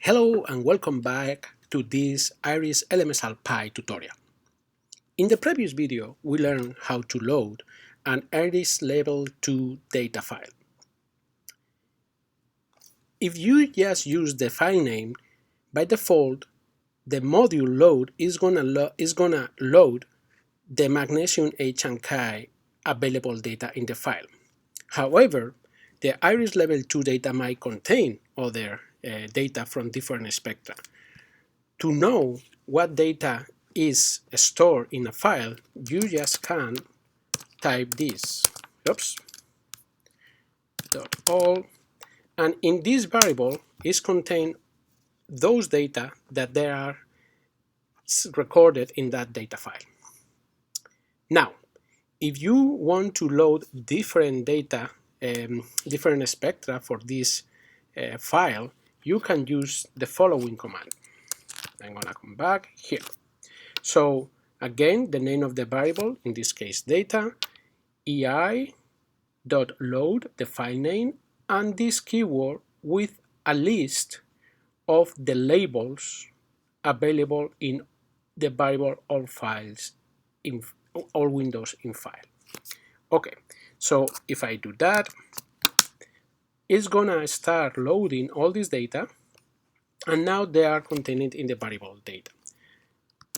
Hello and welcome back to this IRIS LMSALpy tutorial. In the previous video, we learned how to load an IRIS Level 2 data file. If you just use the file name, by default, the module load is gonna load the magnesium H and K available data in the file. However, the IRIS Level 2 data might contain other data from different spectra. To know what data is stored in a file, you just can type this, .all, and in this variable is contained those data that they are recorded in that data file. Now, if you want to load different data, different spectra for this file, you can use the following command. I'm gonna come back here. So again, the name of the variable, in this case data, ei.load, the file name, and this keyword with a list of the labels available in the variable all files, in all windows in file. Okay, so if I do that, it's gonna start loading all this data, and now they are contained in the variable data.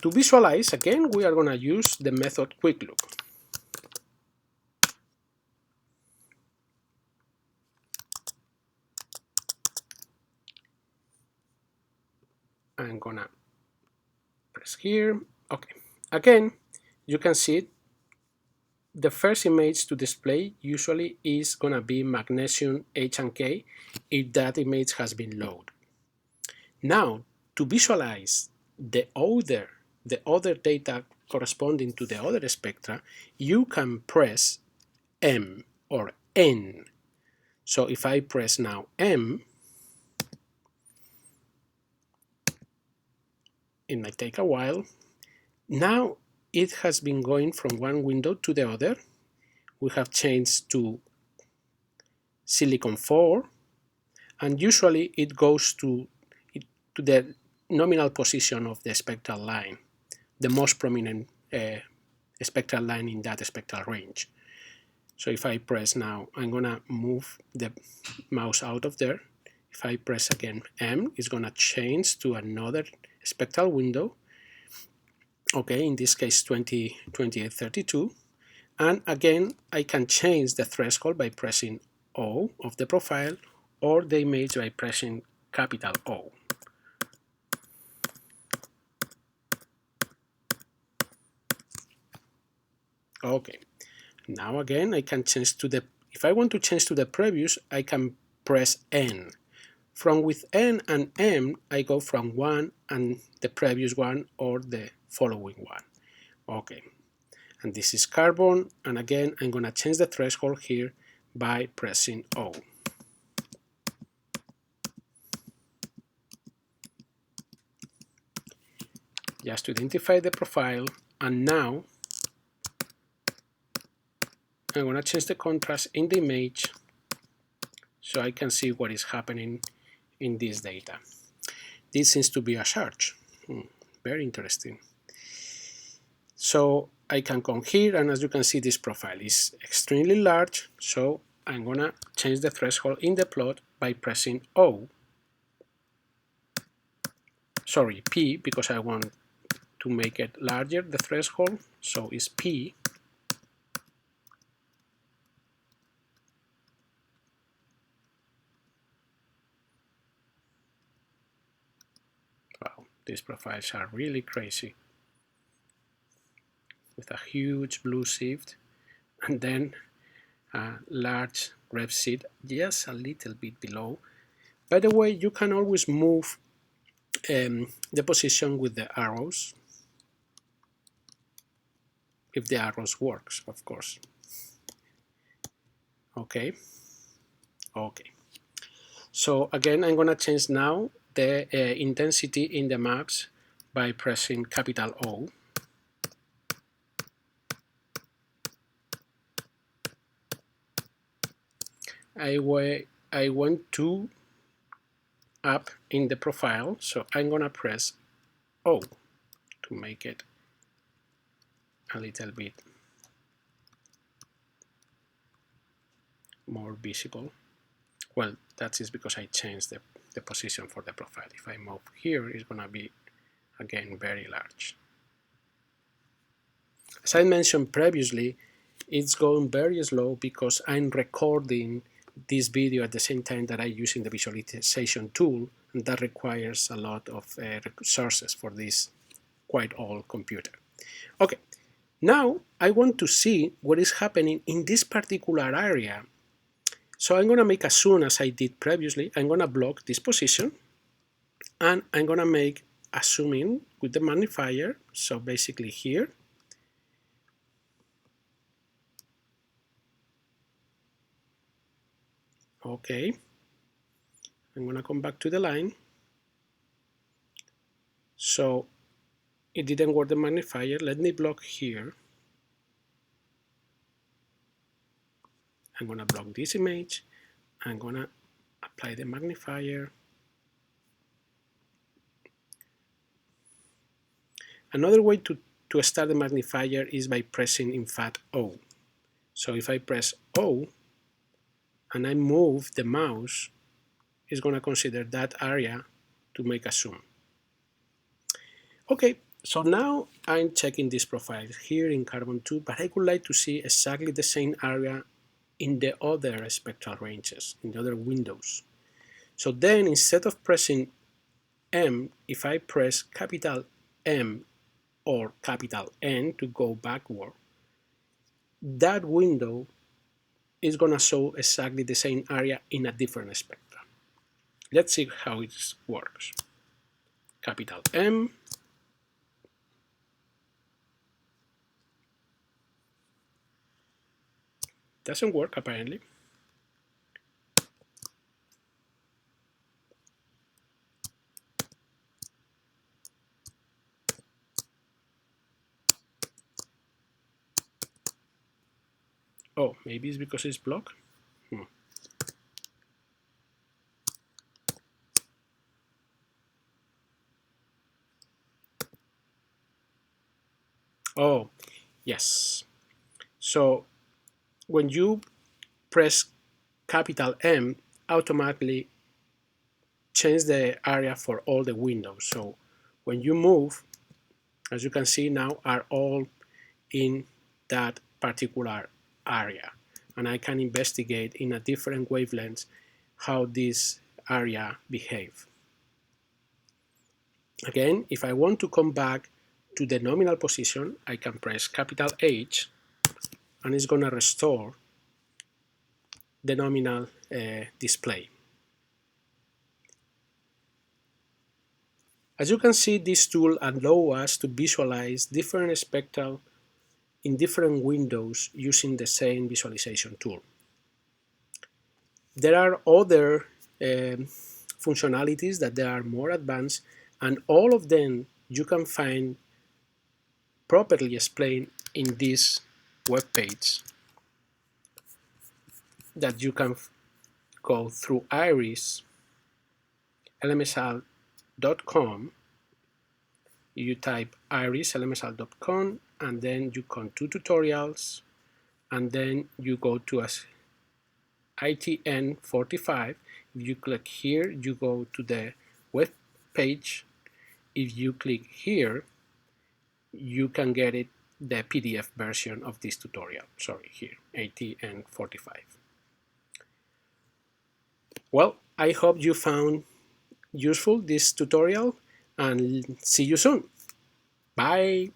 To visualize, again, we are going to use the method quick look. I'm going to press here. Okay. Again, you can see the first image to display usually is going to be magnesium H and K if that image has been loaded. Now, to visualize the other data corresponding to the other spectra, you can press M or N. So if I press now M, it might take a while. Now it has been going from one window to the other. We have changed to silicon 4, and usually it goes to the nominal position of the spectral line, the most prominent spectral line in that spectral range. So if I press now, I'm gonna move the mouse out of there. If I press again M, it's gonna change to another spectral window. Okay, in this case 2832. And again, I can change the threshold by pressing O of the profile, or the image by pressing capital O. Okay, now again, I can change to the, if I want to change to the previous, I can press N. From with N and M, I go from one and the previous one or the following one. Okay, and this is carbon, and again, I'm gonna change the threshold here by pressing O. Just to identify the profile, and now I'm gonna change the contrast in the image so I can see what is happening in this data. This seems to be a search. Very interesting. So I can come here, and as you can see, this profile is extremely large, so I'm gonna change the threshold in the plot by pressing O. Sorry, P, because I want to make it larger, the threshold, so it's P. Wow, these profiles are really crazy, with a huge blue shift and then a large red seed just a little bit below. By the way, you can always move the position with the arrows, if the arrows works, of course. Okay. So again, I'm gonna change now the intensity in the maps by pressing capital O. I want to up in the profile, so I'm gonna press O to make it a little bit more visible. Well, that is because I changed the position for the profile. If I move here, it's gonna be again very large. As I mentioned previously, it's going very slow because I'm recording this video at the same time that I'm using the visualization tool, and that requires a lot of resources for this quite old computer. Okay, now I want to see what is happening in this particular area. So I'm going to make as soon as I did previously, I'm going to block this position, and I'm going to make a zoom in with the magnifier, so basically here. Okay, I'm going to come back to the line. So it didn't work the magnifier. Let me block here. I'm going to block this image. I'm going to apply the magnifier. Another way to start the magnifier is by pressing, in fact, O. So if I press O and I move the mouse, it's going to consider that area to make a zoom. Okay, so now I'm checking this profile here in Carbon 2, but I would like to see exactly the same area in the other spectral ranges, in the other windows. So then instead of pressing M, if I press capital M or capital N to go backward, that window is going to show exactly the same area in a different spectrum. Let's see how it works. Capital M. Doesn't work apparently. Oh, maybe it's because it's blocked. Oh, yes. So when you press capital M, automatically change the area for all the windows. So when you move, as you can see now, are all in that particular area. And I can investigate in a different wavelengths how this area behave. Again, if I want to come back to the nominal position, I can press capital H, and it's going to restore the nominal display. As you can see, this tool allows us to visualize different spectral in different windows using the same visualization tool. There are other functionalities that they are more advanced, and all of them you can find properly explained in this web page that you can go through IRIS LMSALpy.com. You type IRIS LMSALpy.com, and then you come to tutorials, and then you go to ITN 45. If you click here, you go to the web page. If you click here, you can get it, the PDF version of this tutorial. Sorry, here, ITN 45. Well, I hope you found useful this tutorial, and see you soon. Bye.